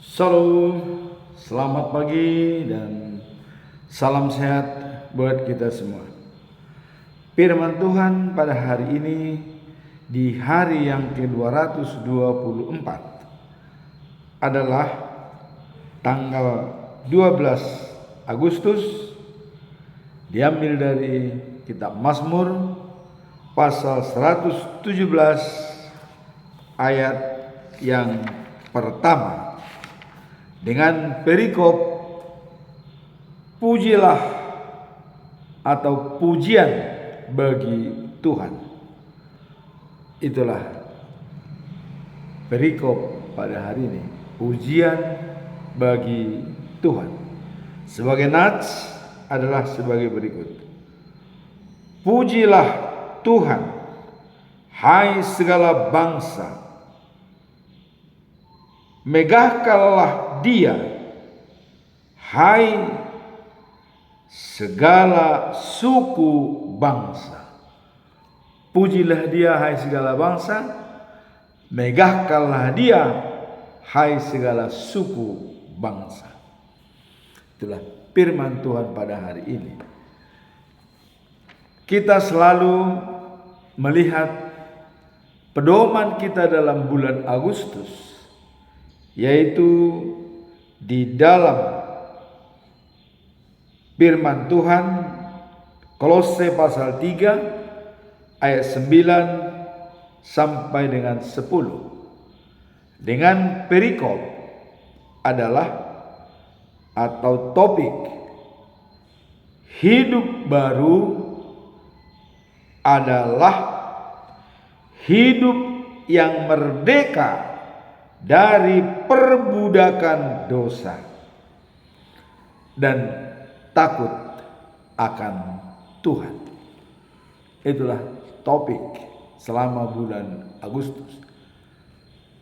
Shalom, selamat pagi dan salam sehat buat kita semua. Firman Tuhan pada hari ini di hari yang ke-224 adalah tanggal 12 Agustus, diambil dari kitab Mazmur pasal 117 ayat yang pertama. Dengan perikop pujilah atau pujian bagi Tuhan. Itulah perikop pada hari ini, pujian bagi Tuhan. Sebagai nats adalah sebagai berikut. Pujilah Tuhan, hai segala bangsa. Megahkanlah Dia, hai segala suku bangsa. Pujilah Dia, hai segala bangsa. Megahkanlah Dia, hai segala suku bangsa. Itulah firman Tuhan pada hari ini. Kita selalu melihat pedoman kita dalam bulan Agustus, yaitu di dalam firman Tuhan Kolose pasal 3 ayat 9 sampai dengan 10 dengan perikop adalah atau topik hidup baru adalah hidup yang merdeka dari perbudakan dosa dan takut akan Tuhan. Itulah topik selama bulan Agustus.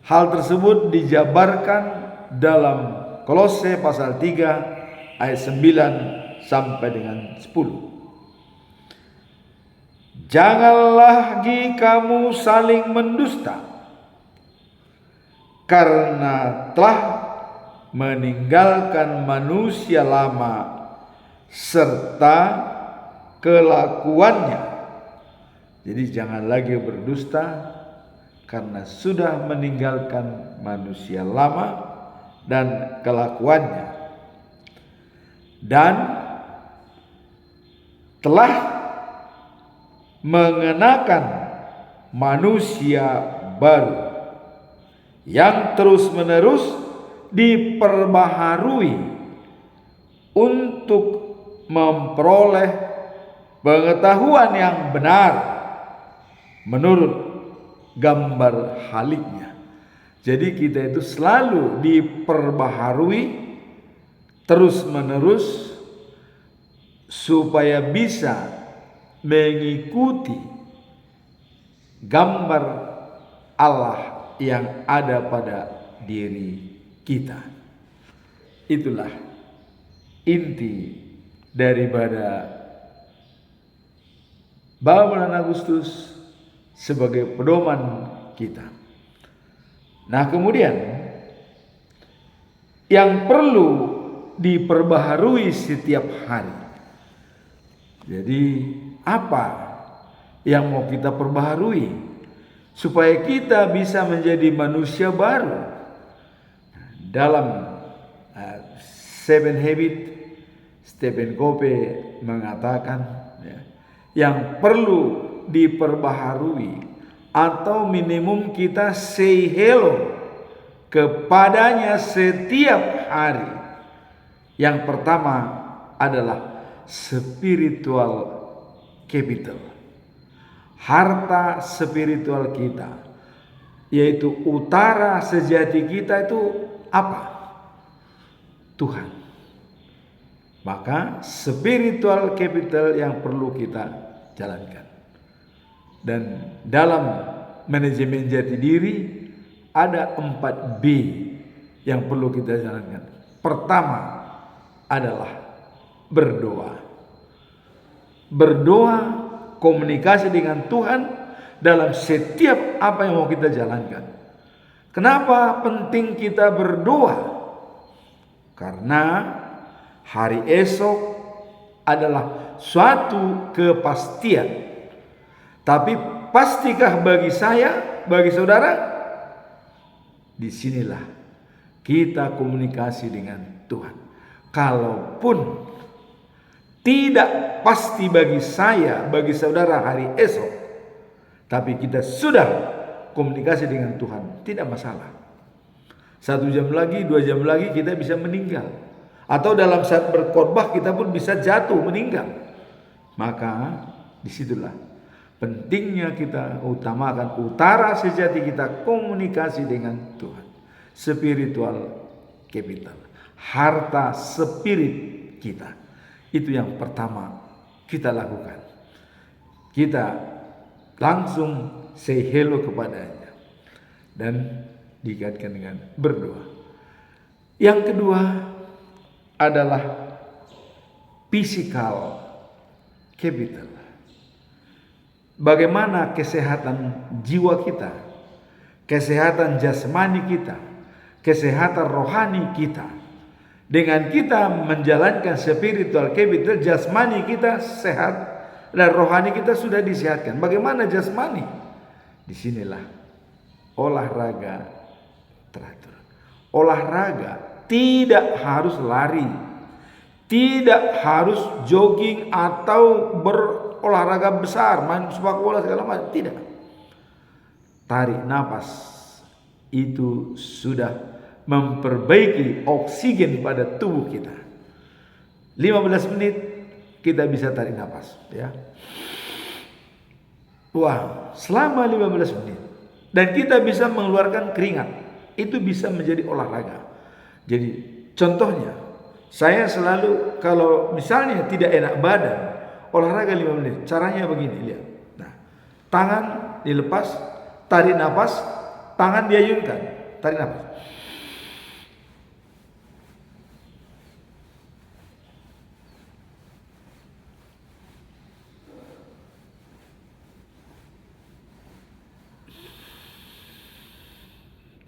Hal tersebut dijabarkan dalam Kolose pasal 3 ayat 9 sampai dengan 10. Janganlah lagi kamu saling mendusta, karena telah meninggalkan manusia lama serta kelakuannya. Jadi jangan lagi berdusta karena sudah meninggalkan manusia lama dan kelakuannya, dan telah mengenakan manusia baru yang terus-menerus diperbaharui untuk memperoleh pengetahuan yang benar menurut gambar haliknya. Jadi kita itu selalu diperbaharui terus-menerus supaya bisa mengikuti gambar Allah yang ada pada diri kita. Itulah inti daripada bulan Agustus sebagai pedoman kita. Nah, kemudian yang perlu diperbaharui setiap hari. Jadi apa yang mau kita perbaharui supaya kita bisa menjadi manusia baru? Dalam Seven Habits, Stephen Covey mengatakan yang perlu diperbaharui atau minimum kita say hello kepadanya setiap hari. Yang pertama adalah spiritual capital, harta spiritual kita, yaitu utara sejati kita itu apa? Tuhan. Maka spiritual capital yang perlu kita jalankan. Dan dalam manajemen jati diri ada 4B yang perlu kita jalankan. Pertama adalah berdoa. Berdoa, komunikasi dengan Tuhan dalam setiap apa yang mau kita jalankan. Kenapa penting kita berdoa? Karena hari esok adalah suatu kepastian. Tapi pastikah bagi saya, bagi saudara? Disinilah kita komunikasi dengan Tuhan. Kalaupun tidak pasti bagi saya, bagi saudara hari esok, tapi kita sudah komunikasi dengan Tuhan, tidak masalah. 1 jam lagi, 2 jam lagi kita bisa meninggal. Atau dalam saat berkhotbah kita pun bisa jatuh meninggal. Maka disitulah pentingnya kita utara sejati kita komunikasi dengan Tuhan. Spiritual capital, harta spirit kita. Itu yang pertama kita lakukan. Kita langsung say hello kepadanya dan dikaitkan dengan berdoa. Yang kedua adalah physical capital. Bagaimana kesehatan jiwa kita, kesehatan jasmani kita, kesehatan rohani kita. Dengan kita menjalankan spiritual capital, jasmani kita sehat dan rohani kita sudah disehatkan. Bagaimana jasmani? Disinilah olahraga teratur. Olahraga tidak harus lari, tidak harus jogging atau berolahraga besar, main sepak bola segala macam. Tidak. Tarik napas itu sudah memperbaiki oksigen pada tubuh kita. 15 menit kita bisa tarik napas, ya. Wah, selama 15 menit dan kita bisa mengeluarkan keringat. Itu bisa menjadi olahraga. Jadi contohnya, saya selalu kalau misalnya tidak enak badan, olahraga 5 menit. Caranya begini, lihat. Nah, tangan dilepas, tarik napas, tangan diayunkan, tarik napas.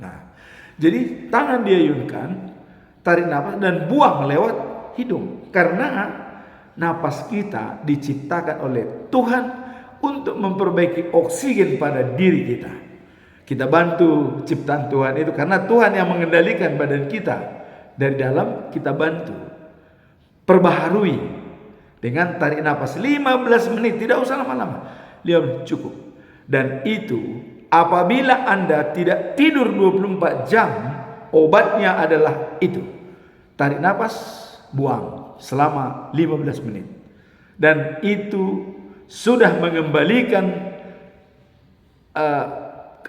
Nah, jadi tangan diayunkan, tarik napas dan buang lewat hidung. Karena napas kita diciptakan oleh Tuhan untuk memperbaiki oksigen pada diri kita. Kita bantu ciptaan Tuhan itu karena Tuhan yang mengendalikan badan kita. Dari dalam kita bantu. Perbaharui dengan tarik napas 15 menit, tidak usah lama-lama. 5 menit cukup. Dan itu apabila Anda tidak tidur 24 jam, obatnya adalah itu. Tarik napas, buang selama 15 menit. Dan itu sudah mengembalikan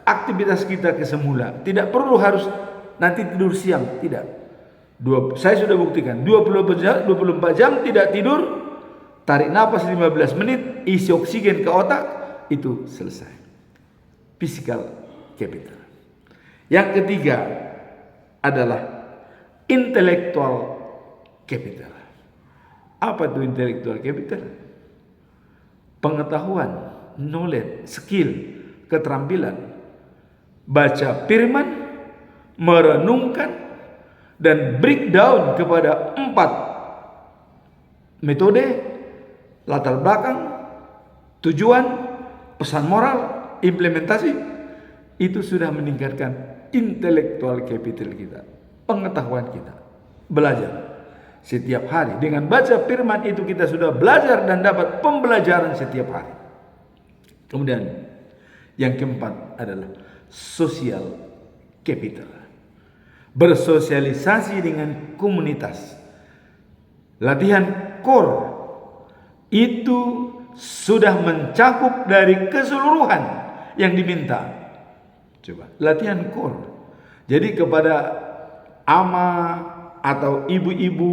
aktivitas kita ke semula. Tidak perlu harus nanti tidur siang, tidak. Saya sudah buktikan 24 jam tidak tidur, tarik napas 15 menit, isi oksigen ke otak, itu selesai. Physical capital. Yang ketiga adalah intellectual capital. Apa itu intellectual capital? Pengetahuan, knowledge, skill, keterampilan, baca firman, merenungkan, dan breakdown kepada 4 metode, latar belakang, tujuan, pesan moral, implementasi. Itu sudah meningkatkan intellectual capital kita, pengetahuan kita. Belajar setiap hari. Dengan baca firman itu kita sudah belajar dan dapat pembelajaran setiap hari. Kemudian yang keempat adalah social capital. Bersosialisasi dengan komunitas. Latihan core itu sudah mencakup dari keseluruhan yang diminta. Coba latihan core. Jadi kepada ama atau ibu-ibu,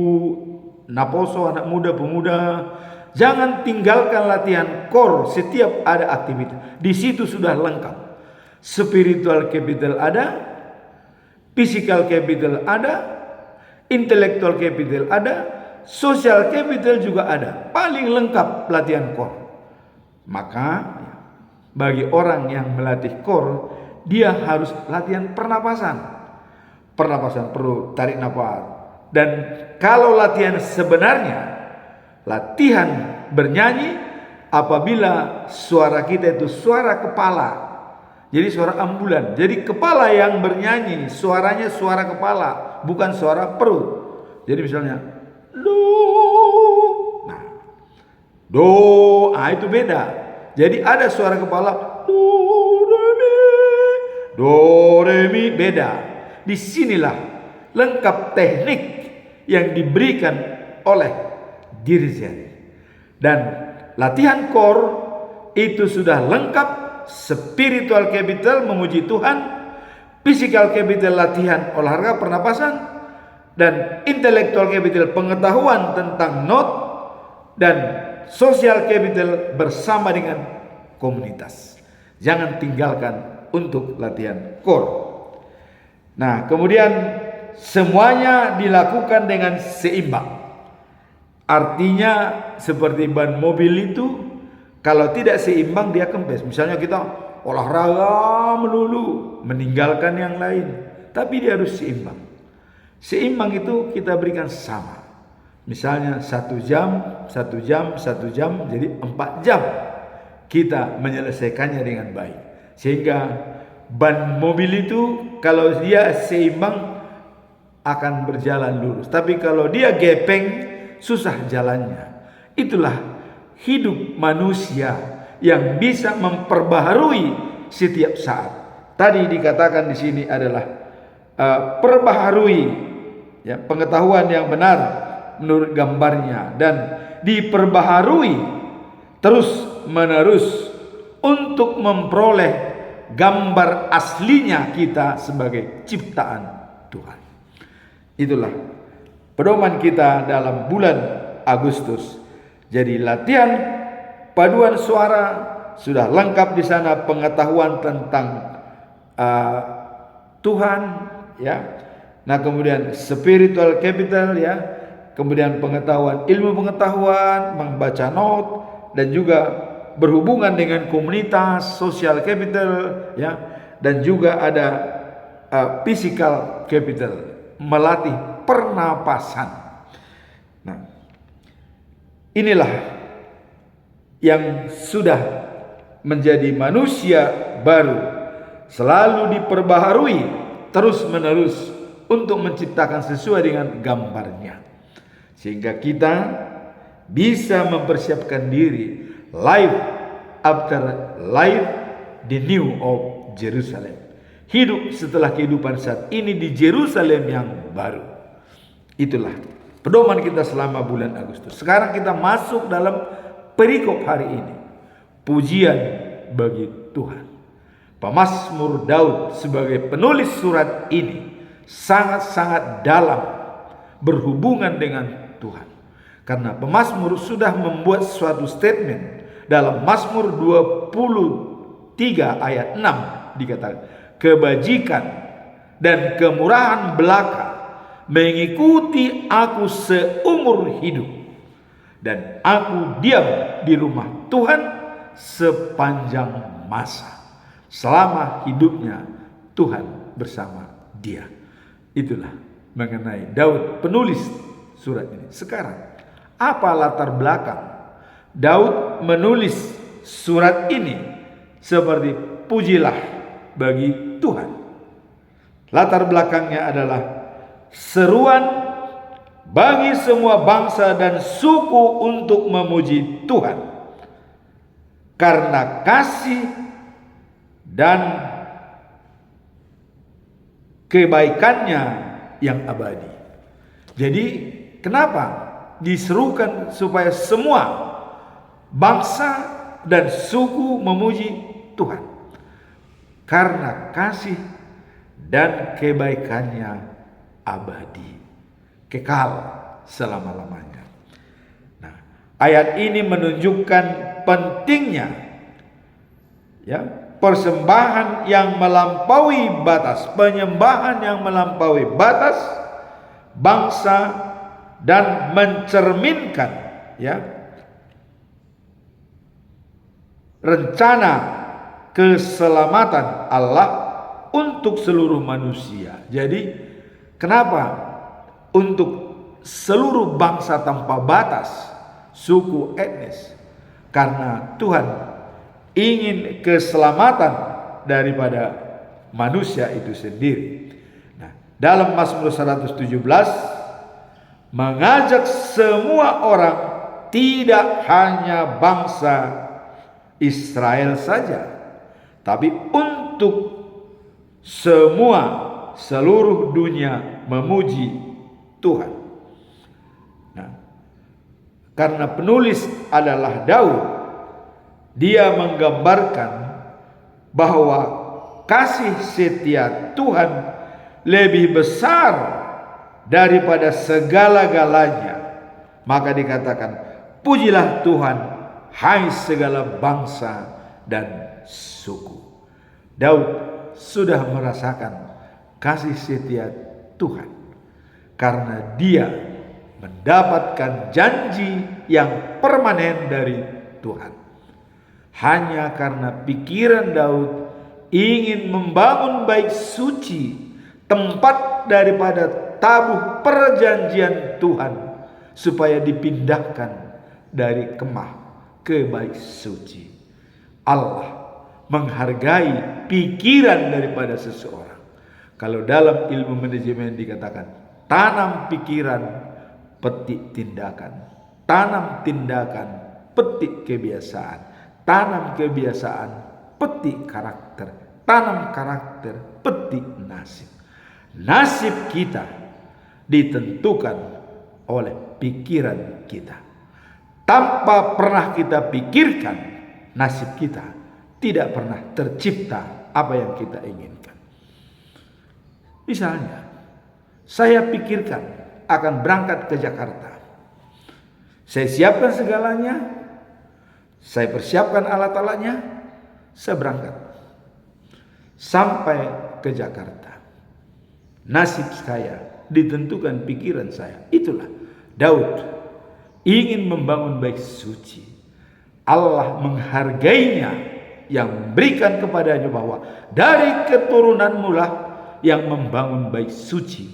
naposo, anak muda, pemuda, jangan tinggalkan latihan core setiap ada aktivitas. Di situ sudah lengkap. Spiritual capital ada, physical capital ada, intellectual capital ada, social capital juga ada. Paling lengkap latihan core. Maka bagi orang yang melatih core, dia harus latihan pernapasan. Pernapasan perlu tarik nafas, Dan kalau latihan sebenarnya, latihan bernyanyi apabila suara kita itu suara kepala. Jadi suara ambulan. Jadi kepala yang bernyanyi, suaranya suara kepala, bukan suara perut. Jadi misalnya do, nah, do, itu beda. Jadi ada suara kepala do re mi, beda. Disinilah lengkap teknik yang diberikan oleh dirijen. Dan latihan core itu sudah lengkap. Spiritual capital memuji Tuhan, physical capital latihan olahraga pernapasan, dan intellectual capital pengetahuan tentang note, dan social capital bersama dengan komunitas. Jangan tinggalkan untuk latihan core. Nah, kemudian semuanya dilakukan dengan seimbang. Artinya seperti ban mobil itu, kalau tidak seimbang dia kempes. Misalnya kita olahraga melulu, meninggalkan yang lain. Tapi dia harus seimbang. Seimbang itu kita berikan sama. Misalnya 1 jam, 1 jam, 1 jam, jadi 4 jam. Kita menyelesaikannya dengan baik. Sehingga ban mobil itu kalau dia seimbang akan berjalan lurus. Tapi kalau dia gepeng, susah jalannya. Itulah hidup manusia yang bisa memperbaharui setiap saat. Tadi dikatakan di sini adalah perbaharui, ya, pengetahuan yang benar menurut gambarnya, dan diperbaharui terus menerus untuk memperoleh gambar aslinya kita sebagai ciptaan Tuhan. Itulah pedoman kita dalam bulan Agustus. Jadi latihan paduan suara sudah lengkap di sana, pengetahuan tentang Tuhan, ya. Nah, kemudian spiritual capital, ya. Kemudian pengetahuan, ilmu pengetahuan, membaca note, dan juga berhubungan dengan komunitas, social capital, ya. Dan juga ada physical capital, melatih pernapasan. Nah, inilah yang sudah menjadi manusia baru, selalu diperbaharui terus menerus untuk menciptakan sesuai dengan gambarnya, sehingga kita bisa mempersiapkan diri life after life, the new of Jerusalem, hidup setelah kehidupan saat ini di Jerusalem yang baru. Itulah pedoman kita selama bulan Agustus. Sekarang kita masuk dalam perikop hari ini. Pujian bagi Tuhan. Pemazmur Daud sebagai penulis surat ini sangat-sangat dalam berhubungan dengan Tuhan. Karena pemazmur sudah membuat suatu statement dalam Mazmur 23 ayat 6 dikatakan, kebajikan dan kemurahan belaka mengikuti aku seumur hidup, dan aku diam di rumah Tuhan sepanjang masa. Selama hidupnya Tuhan bersama dia. Itulah mengenai Daud penulis surat ini. Sekarang, apa latar belakang Daud menulis surat ini seperti pujilah bagi Tuhan? Latar belakangnya adalah seruan bagi semua bangsa dan suku untuk memuji Tuhan karena kasih dan kebaikannya yang abadi. Jadi kenapa diserukan supaya semua bangsa dan suku memuji Tuhan? Karena kasih dan kebaikannya abadi, kekal selama-lamanya. Nah, ayat ini menunjukkan pentingnya, ya, persembahan yang melampaui batas, penyembahan yang melampaui batas bangsa, dan mencerminkan, ya, rencana keselamatan Allah untuk seluruh manusia. Jadi kenapa untuk seluruh bangsa tanpa batas, suku, etnis. Karena Tuhan ingin keselamatan daripada manusia itu sendiri. Nah, dalam Mazmur 117 mengajak semua orang, tidak hanya bangsa Israel saja, tapi untuk seluruh dunia memuji Tuhan. Nah, karena penulis adalah Daud, dia menggambarkan bahwa kasih setia Tuhan lebih besar daripada segala-galanya. Maka dikatakan, pujilah Tuhan, hai segala bangsa dan suku. Daud sudah merasakan kasih setia Tuhan karena dia mendapatkan janji yang permanen dari Tuhan. Hanya karena pikiran Daud ingin membangun bait suci, tempat daripada tabuh perjanjian Tuhan, supaya dipindahkan dari kemah ke bait suci. Allah menghargai pikiran daripada seseorang. Kalau dalam ilmu manajemen dikatakan, tanam pikiran, petik tindakan. Tanam tindakan, petik kebiasaan. Tanam kebiasaan, petik karakter. Tanam karakter, petik nasib. Nasib kita ditentukan oleh pikiran kita. Tanpa pernah kita pikirkan, nasib kita tidak pernah tercipta apa yang kita inginkan. Misalnya, saya pikirkan akan berangkat ke Jakarta. Saya siapkan segalanya, saya persiapkan alat-alatnya, saya berangkat. Sampai ke Jakarta. Nasib saya ditentukan pikiran saya. Itulah Daud ingin membangun bait suci. Allah menghargainya, yang memberikan kepadanya bahwa dari keturunanmu lah yang membangun bait suci,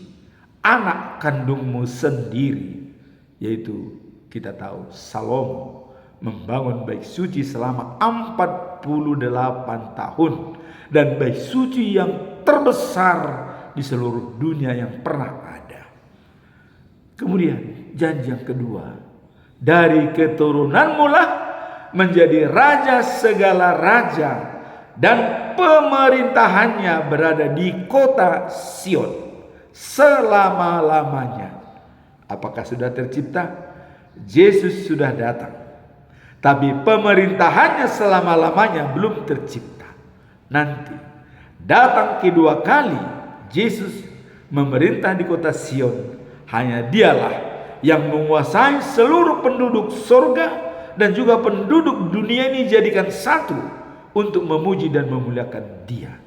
anak kandungmu sendiri, yaitu kita tahu Salomo membangun bait suci selama 48 tahun, dan bait suci yang terbesar di seluruh dunia yang pernah ada. Kemudian janji yang kedua, dari keturunanmu lah menjadi raja segala raja, dan pemerintahannya berada di kota Sion selama-lamanya. Apakah sudah tercipta? Yesus sudah datang, tapi pemerintahannya selama-lamanya belum tercipta. Nanti datang kedua kali Yesus memerintah di kota Sion. Hanya dialah yang menguasai seluruh penduduk surga dan juga penduduk dunia ini, jadikan satu untuk memuji dan memuliakan Dia.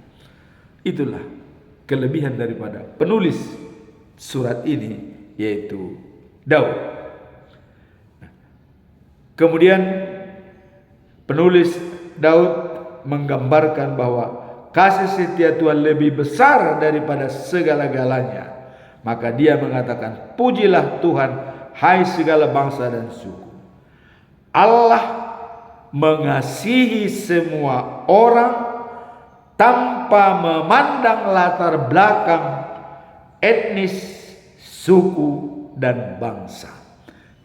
Itulah kelebihan daripada penulis surat ini, yaitu Daud. Kemudian penulis Daud menggambarkan bahwa kasih setia Tuhan lebih besar daripada segala-galanya. Maka dia mengatakan, pujilah Tuhan, hai segala bangsa dan suku. Allah mengasihi semua orang tanpa memandang latar belakang, etnis, suku, dan bangsa.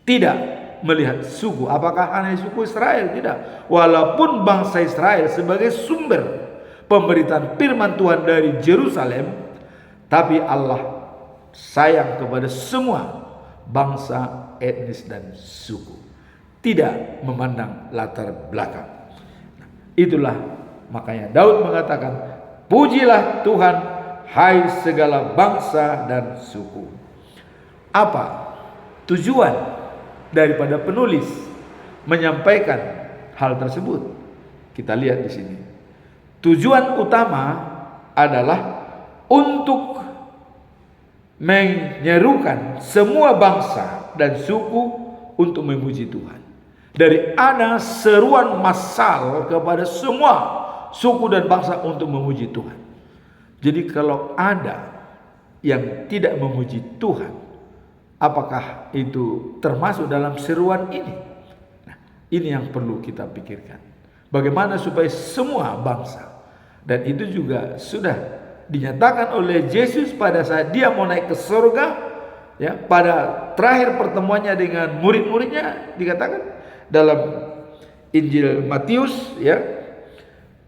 Tidak melihat suku, apakah hanya suku Israel? Tidak. Walaupun bangsa Israel sebagai sumber pemberitaan firman Tuhan dari Yerusalem, tapi Allah sayang kepada semua bangsa, etnis, dan suku. Tidak memandang latar belakang. Itulah makanya Daud mengatakan, pujilah Tuhan, hai segala bangsa dan suku. Apa tujuan daripada penulis menyampaikan hal tersebut? Kita lihat di sini. Tujuan utama adalah untuk menyerukan semua bangsa dan suku untuk memuji Tuhan. Dari ada seruan massal kepada semua suku dan bangsa untuk memuji Tuhan. Jadi kalau ada yang tidak memuji Tuhan, apakah itu termasuk dalam seruan ini? Nah, ini yang perlu kita pikirkan. Bagaimana supaya semua bangsa, dan itu juga sudah dinyatakan oleh Yesus pada saat dia mau naik ke surga, ya, pada terakhir pertemuannya dengan murid-muridnya, dikatakan dalam Injil Matius, ya,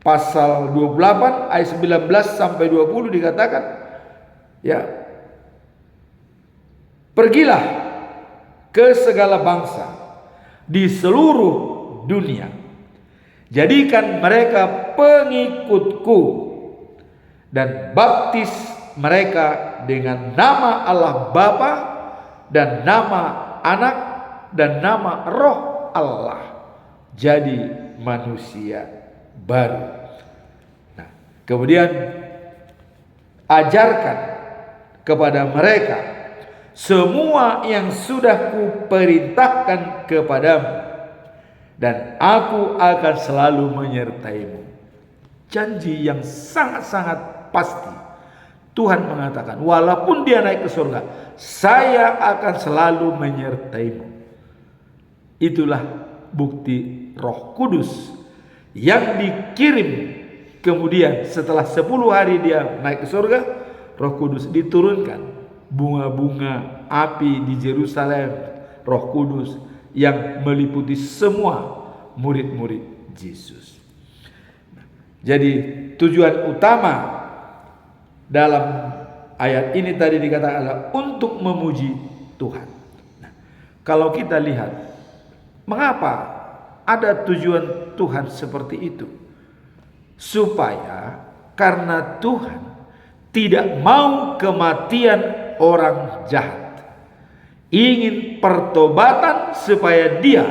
pasal 28 ayat 19 sampai 20 dikatakan, ya, pergilah ke segala bangsa di seluruh dunia, jadikan mereka pengikutku, dan baptis mereka dengan nama Allah Bapa dan nama Anak dan nama Roh Allah, jadi manusia baru. Nah, kemudian ajarkan kepada mereka semua yang sudah kuperintahkan kepadamu, dan aku akan selalu menyertaimu. Janji yang sangat-sangat pasti. Tuhan mengatakan, walaupun dia naik ke surga, saya akan selalu menyertaimu. Itulah bukti Roh Kudus yang dikirim. Kemudian setelah 10 hari dia naik ke surga, Roh Kudus diturunkan. Bunga-bunga api di Yerusalem, Roh Kudus yang meliputi semua murid-murid Yesus. Jadi tujuan utama dalam ayat ini tadi dikatakan adalah untuk memuji Tuhan. Nah, kalau kita lihat, mengapa ada tujuan Tuhan seperti itu? Supaya karena Tuhan tidak mau kematian orang jahat, ingin pertobatan supaya dia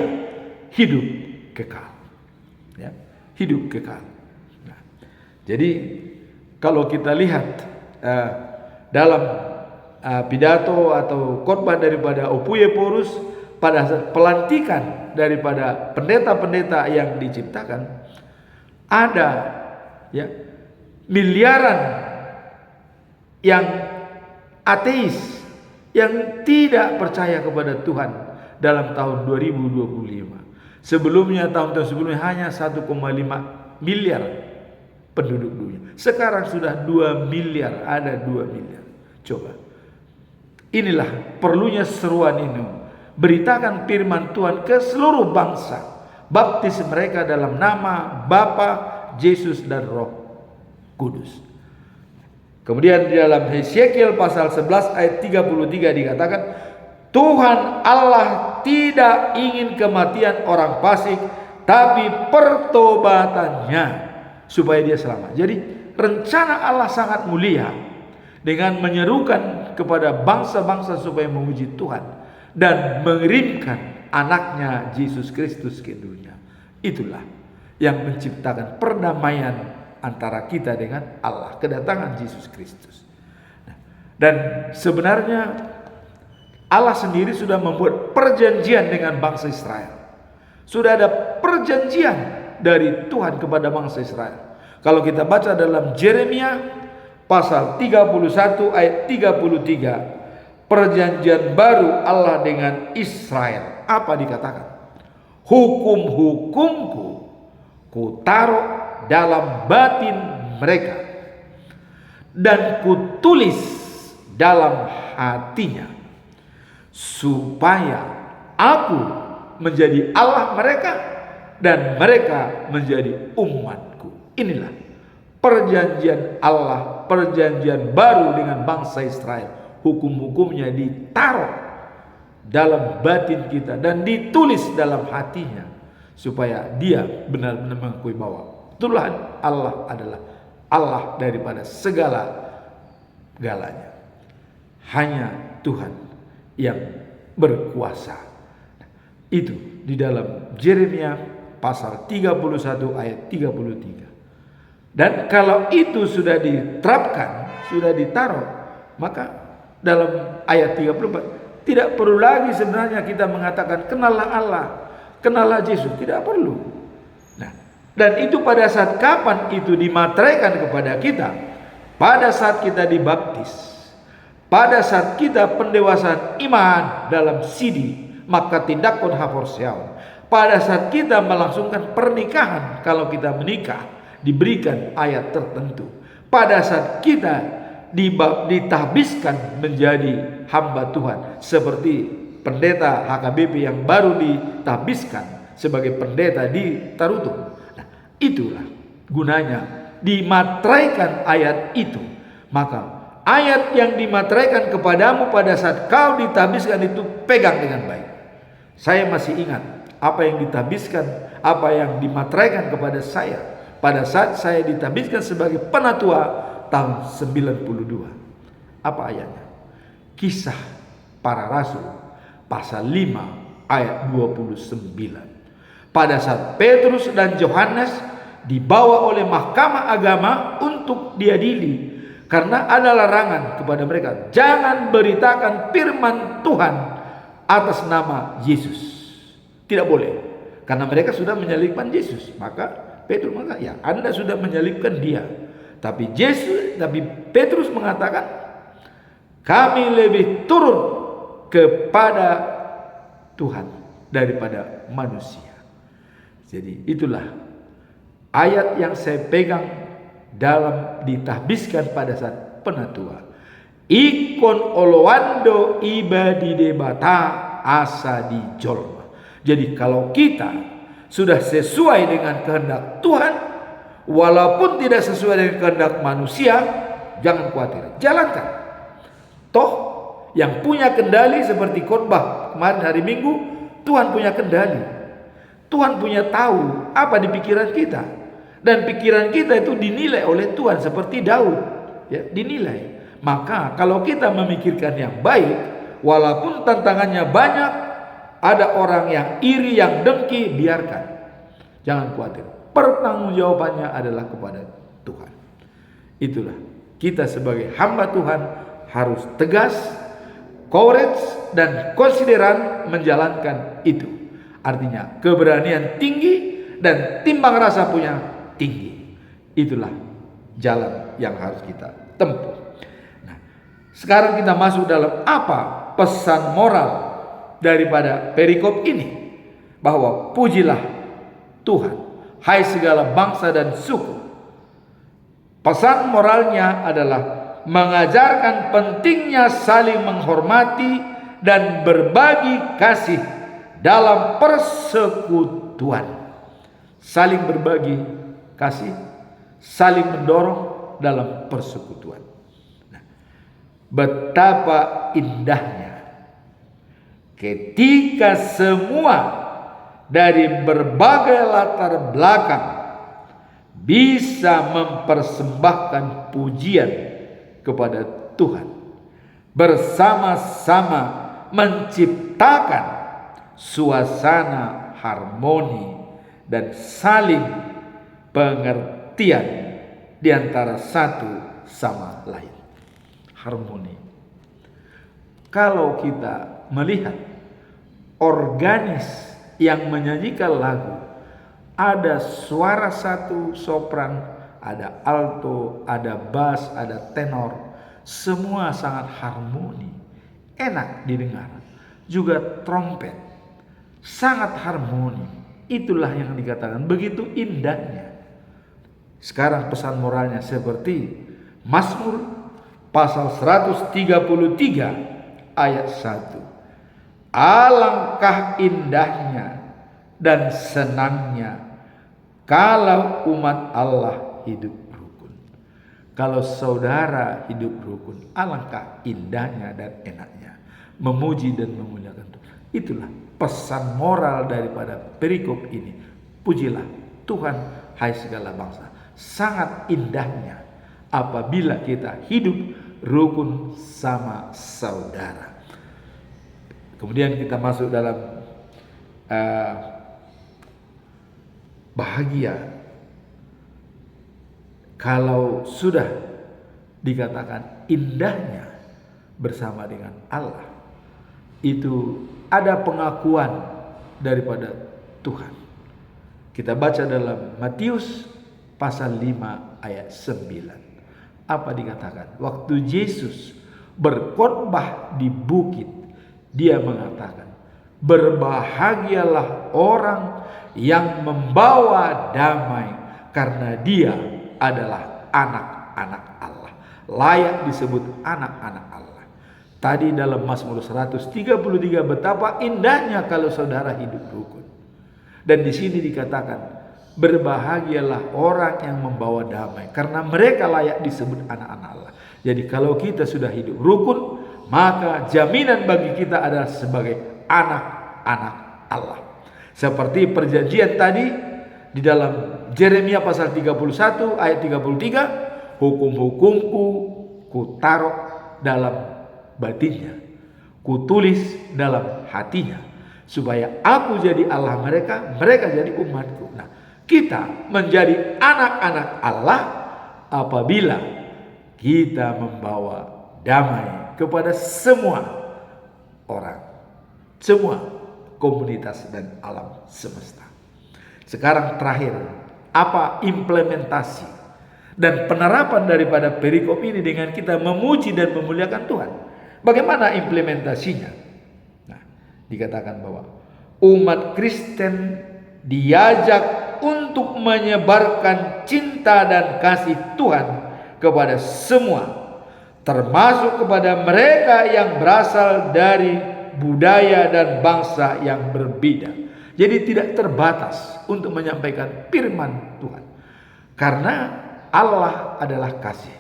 hidup kekal, ya, hidup kekal. Nah, jadi kalau kita lihat dalam pidato atau khotbah daripada Opuye Porus pada saat pelantikan daripada pendeta-pendeta yang diciptakan, ada, ya, miliaran yang ateis, yang tidak percaya kepada Tuhan dalam tahun 2025. Sebelumnya, tahun-tahun sebelumnya hanya 1,5 miliar penduduk dunia. Sekarang sudah 2 miliar, ada 2 miliar. Coba. Inilah perlunya seruan ini. Beritakan firman Tuhan ke seluruh bangsa. Baptis mereka dalam nama Bapa, Yesus dan Roh Kudus. Kemudian di dalam Hesekiel pasal 11 ayat 33 dikatakan, Tuhan Allah tidak ingin kematian orang fasik, tapi pertobatannya supaya dia selamat. Jadi rencana Allah sangat mulia dengan menyerukan kepada bangsa-bangsa supaya memuji Tuhan dan mengirimkan anaknya Yesus Kristus ke dunia. Itulah yang menciptakan perdamaian antara kita dengan Allah, kedatangan Yesus Kristus. Dan sebenarnya Allah sendiri sudah membuat perjanjian dengan bangsa Israel. Sudah ada perjanjian dari Tuhan kepada bangsa Israel. Kalau kita baca dalam Yeremia pasal 31 ayat 33, perjanjian baru Allah dengan Israel, apa dikatakan? Hukum-hukumku kutaruh dalam batin mereka dan kutulis dalam hatinya, supaya aku menjadi Allah mereka dan mereka menjadi umatku. Inilah perjanjian Allah, perjanjian baru dengan bangsa Israel. Hukum-hukumnya ditaruh dalam batin kita dan ditulis dalam hatinya, supaya dia benar-benar mengakui bahwa Tuhan Allah adalah Allah daripada segala-galanya. Hanya Tuhan yang berkuasa. Itu di dalam Yeremia pasal 31 ayat 33. Dan kalau itu sudah diterapkan, sudah ditaruh, maka dalam ayat 34 tidak perlu lagi sebenarnya kita mengatakan kenallah Allah, kenallah Yesus, tidak perlu. Nah, dan itu pada saat kapan itu dimateraikan kepada kita? Pada saat kita dibaptis. Pada saat kita pendewasaan iman dalam sidi, maka tindakon haforseaon. Pada saat kita melangsungkan pernikahan, kalau kita menikah, diberikan ayat tertentu. Pada saat kita ditahbiskan menjadi hamba Tuhan, seperti pendeta HKBP yang baru ditahbiskan sebagai pendeta di Tarutung. Nah, itulah gunanya dimateraikan ayat itu. Maka ayat yang dimateraikan kepadamu pada saat kau ditahbiskan itu pegang dengan baik. Saya masih ingat apa yang ditahbiskan, apa yang dimateraikan kepada saya pada saat saya ditahbiskan sebagai penatua tahun 92. Apa ayatnya? Kisah Para Rasul pasal 5 ayat 29. Pada saat Petrus dan Yohanes dibawa oleh mahkamah agama untuk diadili, karena ada larangan kepada mereka, jangan beritakan firman Tuhan atas nama Yesus. Tidak boleh, karena mereka sudah menyalibkan Yesus. Maka Petrus mengatakan, ya Anda sudah menyalibkan dia. Tapi Petrus mengatakan, kami lebih turun kepada Tuhan daripada manusia. Jadi itulah ayat yang saya pegang dalam ditahbiskan pada saat penatua. Ikon olowando iba di debata asa di jolma. Jadi kalau kita sudah sesuai dengan kehendak Tuhan, walaupun tidak sesuai dengan kehendak manusia, jangan khawatir, jalankan. Toh yang punya kendali seperti khotbah kemarin hari Minggu, Tuhan punya kendali. Tuhan punya tahu apa di pikiran kita. Dan pikiran kita itu dinilai oleh Tuhan seperti Daud, ya, dinilai. Maka kalau kita memikirkan yang baik, walaupun tantangannya banyak, ada orang yang iri, yang dengki, biarkan. Jangan khawatir. Pertanggungjawabannya adalah kepada Tuhan. Itulah kita sebagai hamba Tuhan harus tegas, courage dan konsideran menjalankan itu. Artinya keberanian tinggi dan timbang rasa punya tinggi. Itulah jalan yang harus kita tempuh. Nah, sekarang kita masuk dalam apa pesan moral daripada perikop ini, bahwa pujilah Tuhan, hai segala bangsa dan suku. Pesan moralnya adalah mengajarkan pentingnya saling menghormati dan berbagi kasih dalam persekutuan. Saling berbagi kasih, saling mendorong dalam persekutuan. Nah, betapa indahnya ketika semua dari berbagai latar belakang bisa mempersembahkan pujian kepada Tuhan, bersama-sama menciptakan suasana harmoni dan saling pengertian di antara satu sama lain. Harmoni. Kalau kita melihat organis yang menyanyikan lagu, ada suara satu sopran, ada alto, ada bass, ada tenor, semua sangat harmoni, enak didengar. Juga trompet, sangat harmoni. Itulah yang dikatakan begitu indahnya. Sekarang pesan moralnya seperti Mazmur pasal 133 ayat 1. Alangkah indahnya dan senangnya kalau umat Allah hidup rukun. Kalau saudara hidup rukun, alangkah indahnya dan enaknya memuji dan memuliakan Tuhan. Itulah pesan moral daripada perikop ini. Pujilah Tuhan, hai segala bangsa. Sangat indahnya apabila kita hidup rukun sama saudara. Kemudian kita masuk dalam bahagia kalau sudah dikatakan indahnya bersama dengan Allah. Itu ada pengakuan daripada Tuhan. Kita baca dalam Matius pasal 5 ayat 9. Apa dikatakan? Waktu Yesus berkhotbah di bukit, dia mengatakan, berbahagialah orang yang membawa damai, karena dia adalah anak-anak Allah, layak disebut anak-anak Allah. Tadi dalam Mazmur 133 betapa indahnya kalau saudara hidup rukun. Dan di sini dikatakan, berbahagialah orang yang membawa damai, karena mereka layak disebut anak-anak Allah. Jadi kalau kita sudah hidup rukun, maka jaminan bagi kita adalah sebagai anak-anak Allah. Seperti perjanjian tadi di dalam Yeremia pasal 31 ayat 33, hukum-hukumku kutaruh dalam batinnya, kutulis dalam hatinya, supaya aku jadi Allah mereka, mereka jadi umatku. Nah, kita menjadi anak-anak Allah apabila kita membawa damai kepada semua orang, semua komunitas dan alam semesta. Sekarang terakhir, apa implementasi dan penerapan daripada perikop ini dengan kita memuji dan memuliakan Tuhan? Bagaimana implementasinya? Nah, dikatakan bahwa umat Kristen diajak untuk menyebarkan cinta dan kasih Tuhan kepada semua, termasuk kepada mereka yang berasal dari budaya dan bangsa yang berbeda. Jadi tidak terbatas untuk menyampaikan firman Tuhan, karena Allah adalah kasih.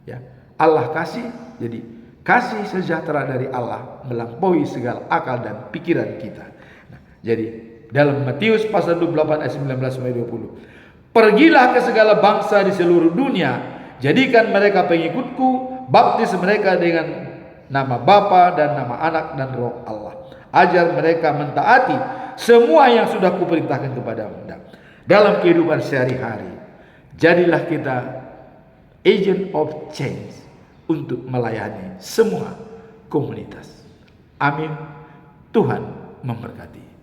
Ya, Allah kasih, jadi kasih sejahtera dari Allah melampaui segala akal dan pikiran kita. Nah, jadi dalam Matius pasal 28 ayat 19 sampai 20, pergilah ke segala bangsa di seluruh dunia, jadikan mereka pengikutku, baptis mereka dengan nama Bapa dan nama Anak dan Roh Allah. Ajar mereka mentaati semua yang sudah kuperintahkan kepadamu. Dalam kehidupan sehari-hari, jadilah kita agent of change untuk melayani semua komunitas. Amin. Tuhan memberkati.